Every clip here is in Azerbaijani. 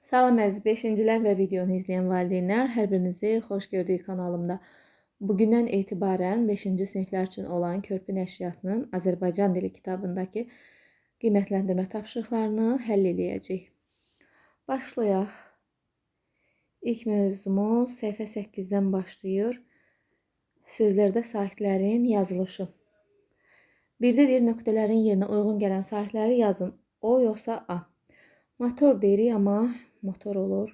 Salam əziz 5-cilər və videonu izləyən valideynlər, hər birinizi xoş gördük kanalımda. Bugündən etibarən 5-ci siniflər üçün olan Körpü nəşriyyatının Azərbaycan dili kitabındakı qiymətləndirmə tapşırıqlarını həll eləyəcəyik. Başlayaq. İlk mövzumuz səhifə 8-dən başlayır. Sözlərdə sahitlərin yazılışı. Birdə deyir, nöqtələrin yerinə uyğun gələn sahitləri yazın. O yoxsa A. Motor deyirik, amma motor olur.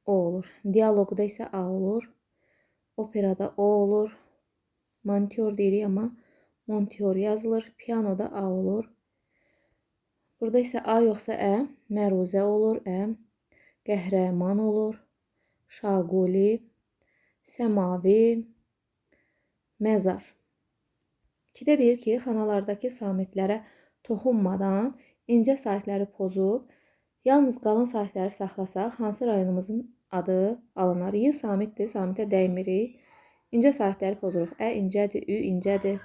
O olur. Dialoqda isə A olur. Operada O olur. Monteur deyirik, amma monteur yazılır. Pianoda A olur. Burada isə A yoxsa Ə. Məruzə olur. Ə. Qəhrəman olur. Şaquli. Səmavi. Məzar. 2-də deyir ki, xanalardakı samitlərə toxunmadan incə sahitləri pozub, yalnız qalın sahitləri saxlasaq, hansı rayonumuzun adı alınar? Y samitdir, samitə dəymirik. İncə sahitləri pozuruq. Ə incədir, Ü incədir,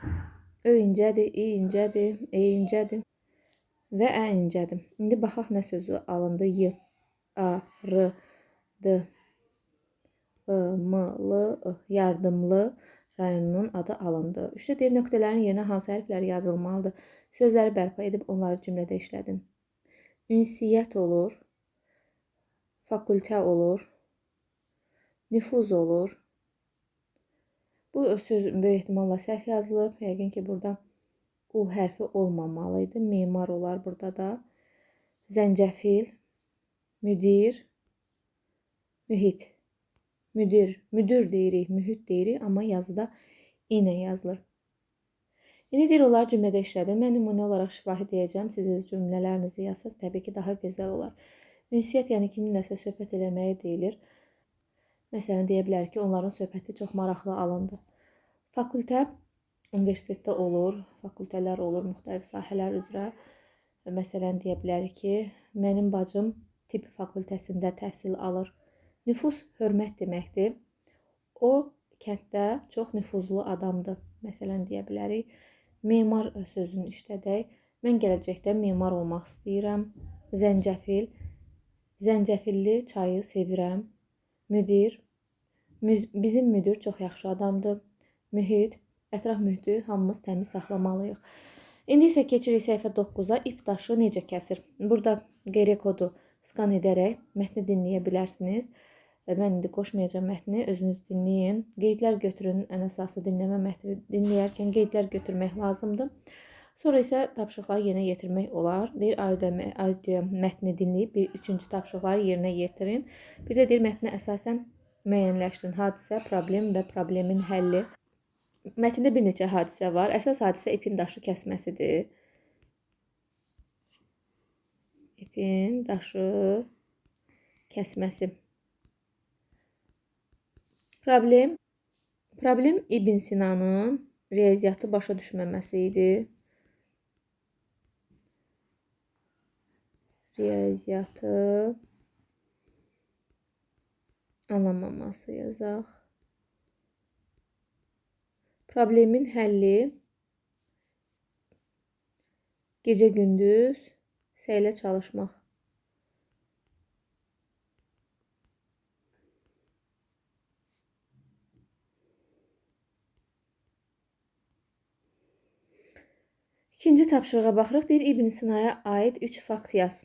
Ö incədir, İ incədir, E incədir və Ə incədir. İndi baxaq nə sözü alındı? Y, A, R, D, I, M, L, I. Yardımlı rayonunun adı alındı. 3-də deyir, nöqtələrin yerinə hansı hərflər yazılmalıdır? Sözləri bərpa edib onları cümlədə işlədin. Ünsiyyət olur, fakültə olur, nüfuz olur. Bu söz böyük ehtimalla səhv yazılıb. Yəqin ki, burada U hərfi olmamalıydı. Memar olar burada da. Zəncəfil, müdir, mühit. Müdür deyirik, mühit deyirik, amma yazıda İnə yazılır. İndi deyir, onlar cümlədə işlədin. Mən nümunə olaraq şifahi deyəcəm. Siz öz cümlələrinizi yazsaz, təbii ki, daha gözəl olar. Ünsiyyət, yəni kiminləsə söhbət eləməyə deyilir. Məsələn, deyə bilər ki, onların söhbəti çox maraqlı alındı. Fakültə universitetdə olur, fakültələr olur müxtəlif sahələr üzrə. Məsələn, deyə bilər ki, mənim bacım tibb fakültəsində təhsil alır. Nüfuz hörmət deməkdir. O, kənddə çox nüfuzlu adamdır. Məsələn, deyə bilərik. Memar sözünü işlədək. Mən gələcəkdə memar olmaq istəyirəm. Zəncəfil. Zəncəfilli çayı sevirəm. Müdir. Bizim müdir çox yaxşı adamdır. Mühit. Ətraf mühiti hamımız təmiz saxlamalıyıq. İndi isə keçirik səhifə 9-a. İp daşı necə kəsir? Burada qeyrə kodu skan edərək mətni dinləyə bilərsiniz. Mən indi qoşmayacağım mətni, özünüz dinləyin. Qeydlər götürün, ən əsası dinləmə mətni dinləyərkən qeydlər götürmək lazımdır. Sonra isə tapşırıqları yerinə yetirmək olar. Deyir, audio mətni dinləyib, 3-cü tapşırıqları yerinə yetirin. Bir də deyir, mətni əsasən müəyyənləşdirin. Hadisə, problem və problemin həlli. Mətndə bir neçə hadisə var. Əsas hadisə ipin daşı kəsməsidir. İpin daşı kəsməsi. Problem İbn Sinanın riyaziyyatı başa düşməməsi idi. Riyaziyyatı anlamaması yazaq. Problemin həlli gecə-gündüz səylə çalışmaq. İkinci tapşırığa baxırıq. Deyir, İbn Sinaya aid 3 fakt yaz.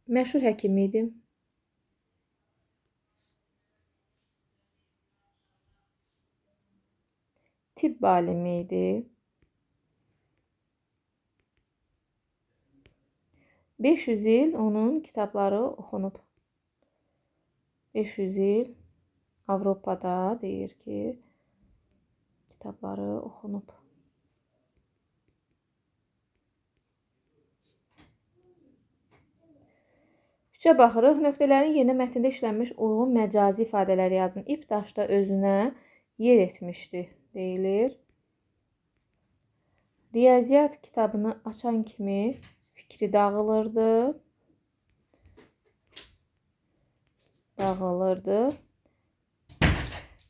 Məşhur həkim idi. Tibb alimi idi. 500 il onun kitabları oxunub. 500 il Avropada deyir ki, kitabları oxunub. Üçə baxırıq. Nöqtələrin yerinə mətndə işlənmiş uyğun məcazi ifadələri yazın. İp daşda özünə yer etmişdi deyilir. Riyaziyyat kitabını açan kimi fikri dağılırdı.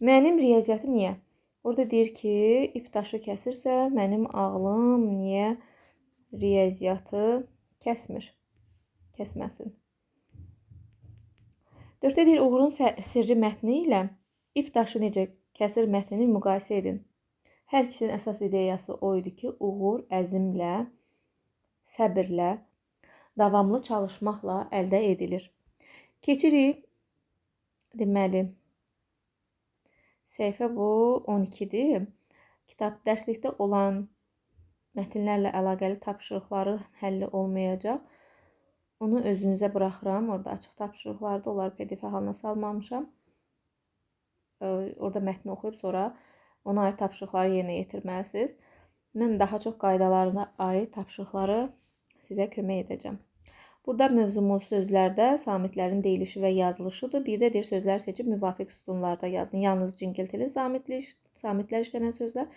Mənim riyaziyyatı niyə? Orada deyir ki, ip daşı kəsirsə, mənim ağlım niyə riyaziyyatı kəsməsin? 4-də deyir, uğurun sirri mətni ilə ip daşı necə kəsir mətnini müqayisə edin. Hər ikisinin əsas ideyası o idi ki, uğur əzmlə, səbirlə, davamlı çalışmaqla əldə edilir. Keçirik, deməli, səhifə bu 12-dir. Kitab dərslikdə olan mətnlərlə əlaqəli tapşırıqları həlli olmayacaq. Onu özünüzə buraxıram. Orada açıq tapşırıqlarda onları PDF halına salmamışam. Orada mətni oxuyub sonra ona aid tapşırıqları yerinə yetirməlisiniz. Mən daha çox qaydalarına aid tapşırıqları sizə kömək edəcəm. Burada mövzumuz sözlərdə samitlərin deyilişi və yazılışıdır. Bir də deyir, sözlər seçib müvafiq sütunlarda yazın. Yalnız cingiltili samitlər işlənən sözlər,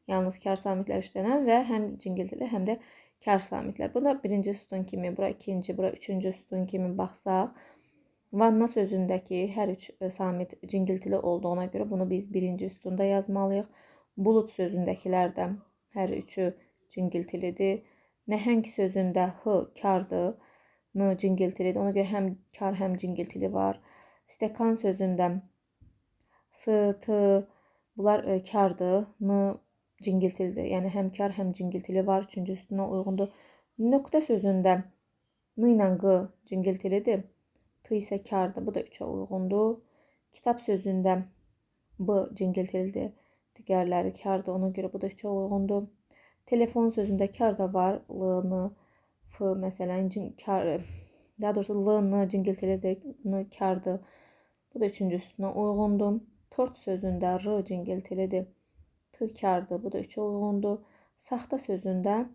yalnız kar samitlər işlənən və həm cingiltili, həm də kar samitlər. Burada birinci sütun kimi, bura ikinci, bura üçüncü sütun kimi baxsaq, vanna sözündəki hər üç samit cingiltili olduğuna görə bunu biz birinci sütunda yazmalıyıq. Bulut sözündəkilər də hər üçü cingiltilidir. Nəhəng sözündə h kardır. N cingiltilidir. Ona görə həm kar, həm cingiltili var. Stekan sözündə s, t, bunlar kardır. N cingiltilidir. Yəni həm kar, həm cingiltili var. Üçüncü sütuna uyğundur. Nöqtə sözündə n ilə q cingiltilidir. T isə kardır. Bu da 3-ə uyğundur. Kitab sözündə b cingiltilidir. Digərləri kardır. Ona görə bu da 3-ə uyğundur. Telefon sözündə kar da var. L, n, f məsələn, daha doğrusu l, n cingiltilidir, n kardır. Bu da üçüncü sütuna uyğundur. Tort sözündə r cingiltilidir, t kardır. Bu da 3-ə uyğundur. Saxta sözündə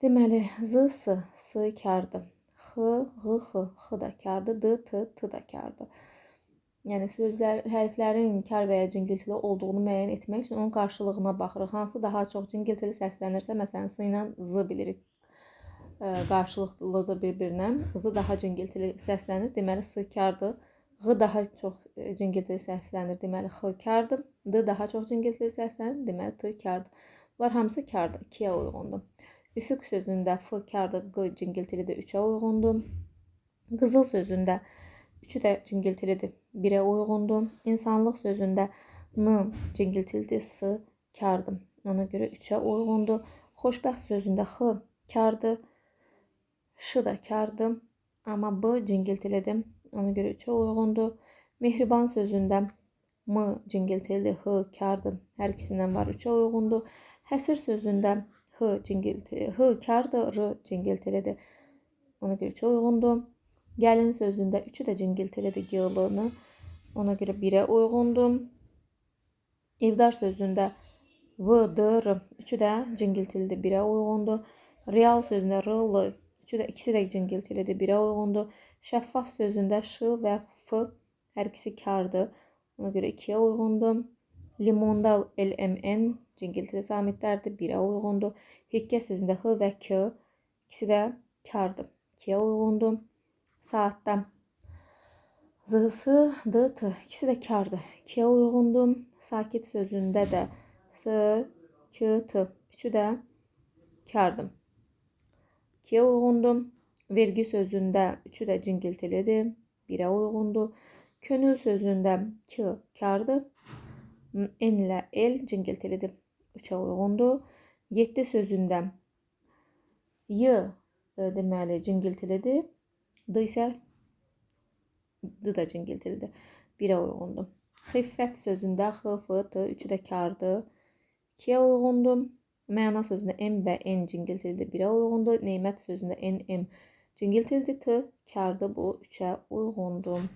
deməli z, s kardır. X, ğ, x da kardır. D, t da kardır. Yəni sözlər, hərflərin kar və ya cingiltili olduğunu müəyyən etmək üçün onun qarşılığına baxırıq. Hansı daha çox cingiltili səslənirsə, məsələn, s ilə z bilirik. Qarşılıqlıdır bir-birinə. Z daha cingiltili səslənir, deməli s kardır. Ğ daha çox cingiltili səslənir, deməli x kardır. D daha çox cingiltili səslənir, deməli t kardır. Bunlar hamısı kardır, 2-yə uyğundur. Üfüq sözündə f kardır, q cingiltilidir, 3-ə uyğundur. Qızıl sözündə 3-ü də cingiltilidir, 1-ə uyğundur. İnsanlıq sözündə n cingiltilidir, s kardır. Ona görə 3-ə uyğundur. Xoşbəxt sözündə x kardır. Ş da kardır, amma b cingiltilidir. Ona görə 3-ə uyğundur. Mehriban sözündə m cingiltilidir, h kardır. Hər ikisindən var, 3-ə uyğundur. Həsir sözündə h kardır, r cingiltilidir. Ona görə 3-ə uyğundur. Gəlin sözündə 3-ü də cingiltilidir, g, l-nı. Ona görə 1-ə uyğundur. Evdar sözündə v, d, r 3-ü də cingiltilidir, 1-ə uyğundur. Real sözündə r, l ikisi də cingiltilidir, 1-ə uyğundur. Şəffaf sözündə ş və f hər ikisi kardır. Ona görə 2-yə uyğundur. Limonda l, m, n cingiltili samitlərdir, 1-ə uyğundur. Hikkə sözündə h və k ikisi də kardır, 2-yə uyğundur. Saatda z, s, d, t ikisi də kardır, 2-yə uyğundur. Sakit sözündə də s, k, t üçü də kardır, 2-yə uyğundur. Vergi sözündə 3-ü də cingiltilidir, 1-ə uyğundur. Könül sözündə k kardır, n ilə l cingiltilidir, 3-ə uyğundur. 7 sözündə y deməli cingiltilidir, d isə d da cingiltilidir, 1-ə uyğundur. Xiffət sözündə x, f, t üçü də kardır, 2-yə uyğundur. Məna sözündə m və n cingiltilidir, 1-ə uyğundur. Neymət sözündə n, m cingiltilidir, t kardır, bu 3-ə uyğundur.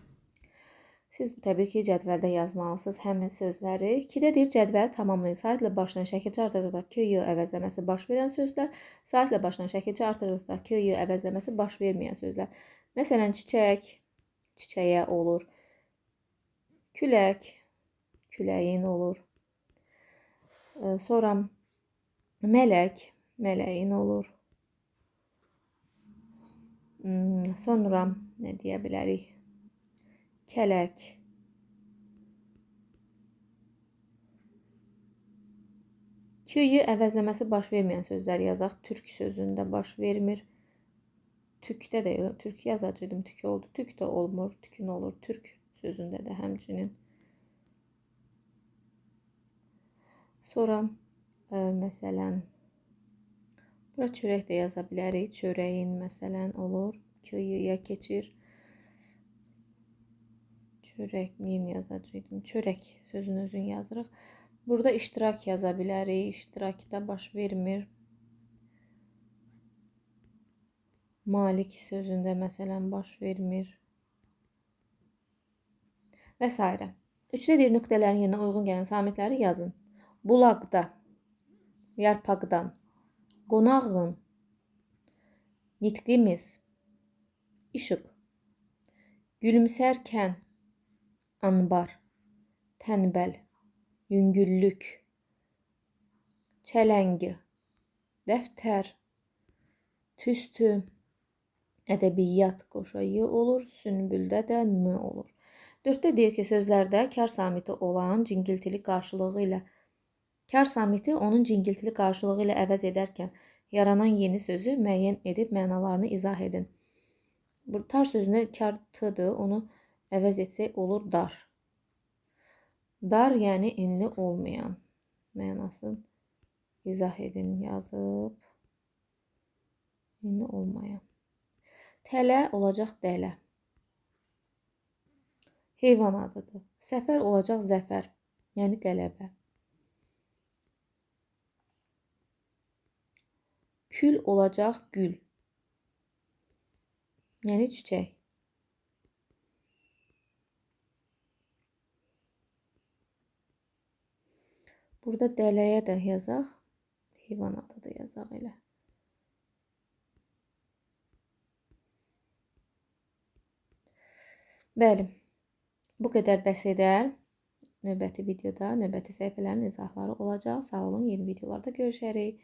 Siz təbii ki, cədvəldə yazmalısınız həmin sözləri. 2-də deyir, cədvəli tamamlayın. Saitlə başlayan şəkilçi artırdıqda k, y əvəzləməsi baş verən sözlər, saitlə başlayan şəkilçi artırdıqda k, y əvəzləməsi baş verməyən sözlər. Məsələn, çiçək, çiçəyə olur. Külək, küləyin olur. Sonra mələk, mələyin olur. Sonra nə deyə bilərik? Kələk. K-yi əvəzləməsi baş verməyən sözlər yazaq. Türk sözündə baş vermir. Türkdə də türk yazacaqdım, tük oldu. Tük də olmur, tükün olur. Türk sözündə də həmçinin. Sonra məsələn bura çörək də yaza bilərik. Çörəyin məsələn olur. K-ya keçir. Çörəyin yazacaqdım. Çörək sözünün özünü yazırıq. Burada iştirak yaza bilərik. İştirakda baş vermir. Malik sözündə məsələn baş vermir. Və s. Üçdə deyir nöqtələrin yerinə uyğun gələn samitləri yazın. Bulaqda, yarpaqdan, qonağın, nitqimiz, işıq, gülümsərkən, anbar, tənbəl, yüngüllük, çələngi, dəftər, tüstü, ədəbiyyat qoşayı olur, sünbüldə də n olur. 4-də deyir ki, sözlərdə kar samiti olan cingiltili qarşılığı ilə kar samiti onun cingiltili qarşılığı ilə əvəz edərkən yaranan yeni sözü müəyyən edib mənalarını izah edin. Bu tar sözünə kar t-dır, onu əvəz etsək olur dar. Dar yəni enli olmayan mənasını izah edin yazıb. Enli olmayan. Tələ olacaq dələ. Heyvan adıdır. Səfər olacaq zəfər, yəni qələbə. Kül olacaq gül, yəni çiçək. Burada dələyə də yazaq, heyvan adıdır yazaq elə. Bəli. Bu qədər bəs edər. Növbəti videoda, növbəti səhifələrin izahları olacaq. Sağ olun, yeni videolarda görüşərik.